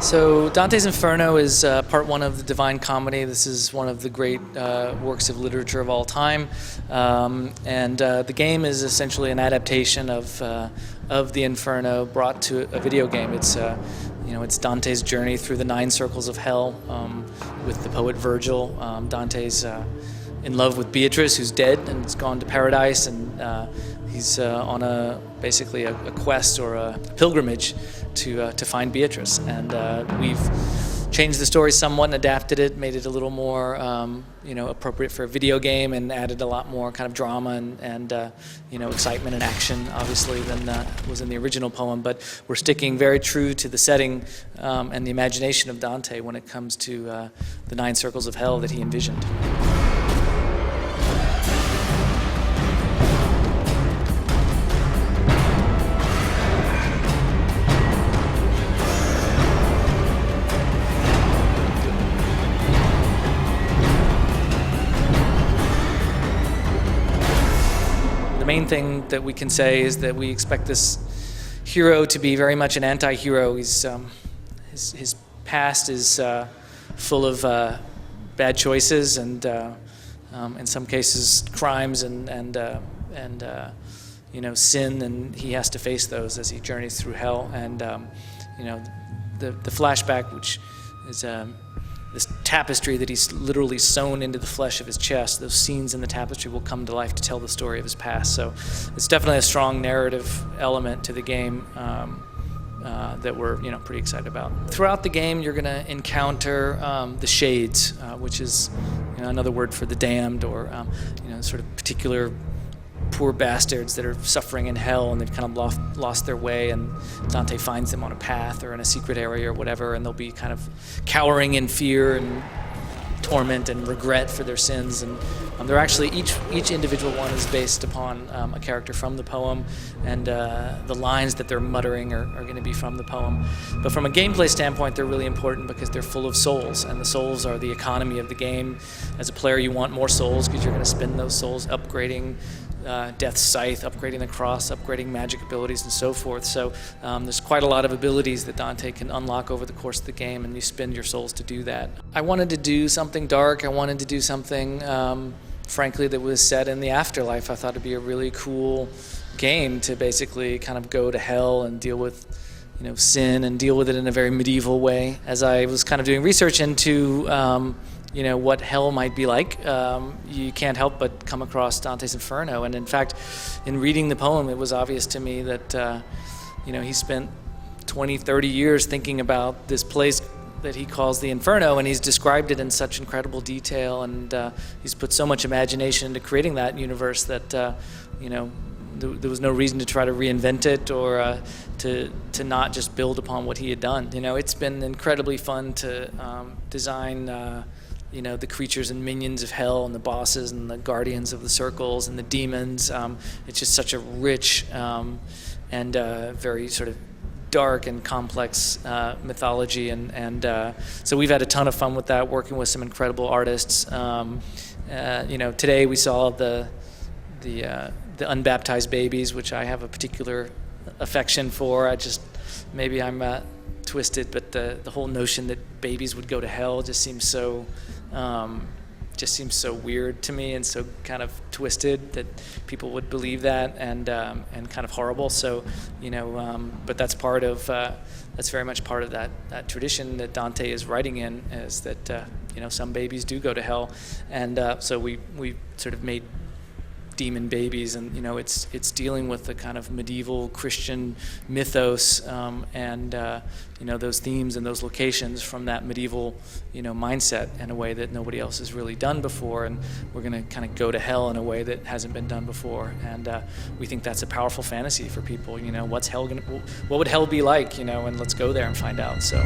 So Dante's Inferno is part one of the Divine Comedy. This is one of the great works of literature of all time, and the game is essentially an adaptation of the Inferno brought to a video game. It's Dante's journey through the 9 circles of hell with the poet Virgil. Dante's in love with Beatrice, who's dead and has gone to paradise, and he's on basically a quest or a pilgrimage to find Beatrice. And we've changed the story somewhat and adapted it, made it a little more appropriate for a video game, and added a lot more kind of drama and excitement and action, obviously, than was in the original poem. But we're sticking very true to the setting and the imagination of Dante when it comes to the 9 circles of hell that he envisioned. The main thing that we can say is that we expect this hero to be very much an anti-hero. His past is full of bad choices and in some cases crimes and sin, and he has to face those as he journeys through hell. And the flashback, which is this tapestry that he's literally sewn into the flesh of his chest, those scenes in the tapestry will come to life to tell the story of his past. So it's definitely a strong narrative element to the game that we're pretty excited about. Throughout the game, you're going to encounter the shades, which is another word for the damned, or sort of particular poor bastards that are suffering in hell, and they've kind of lost their way, and Dante finds them on a path or in a secret area or whatever, and they'll be kind of cowering in fear and torment and regret for their sins. And they're actually, each individual one is based upon a character from the poem, and the lines that they're muttering are going to be from the poem. But from a gameplay standpoint, they're really important because they're full of souls, and the souls are the economy of the game. As a player, you want more souls because you're going to spend those souls upgrading Death's Scythe, upgrading the cross, upgrading magic abilities, and so forth. So there's quite a lot of abilities that Dante can unlock over the course of the game, and you spend your souls to do that. I wanted to do something dark. I wanted to do something, frankly, that was set in the afterlife. I thought it'd be a really cool game to basically kind of go to hell and deal with sin, and deal with it in a very medieval way. As I was kind of doing research into what hell might be like, you can't help but come across Dante's Inferno. And in fact, in reading the poem, it was obvious to me that he spent 20, 30 years thinking about this place that he calls the Inferno, and he's described it in such incredible detail, and he's put so much imagination into creating that universe that there was no reason to try to reinvent it or to not just build upon what he had done. It's been incredibly fun to design the creatures and minions of hell, and the bosses and the guardians of the circles and the demons. It's just such a rich and very sort of dark and complex mythology, and so we've had a ton of fun with that, working with some incredible artists. Today we saw the unbaptized babies, which I have a particular affection for. Maybe I'm twisted, but the whole notion that babies would go to hell just seems so weird to me, and so kind of twisted that people would believe that, and kind of horrible. So but that's very much part of that tradition that Dante is writing in, is that some babies do go to hell, and so we sort of made demon babies, and it's dealing with the kind of medieval Christian mythos, and those themes and those locations from that medieval mindset in a way that nobody else has really done before. And we're going to kind of go to hell in a way that hasn't been done before, and we think that's a powerful fantasy for people. What would hell be like, and let's go there and find out. So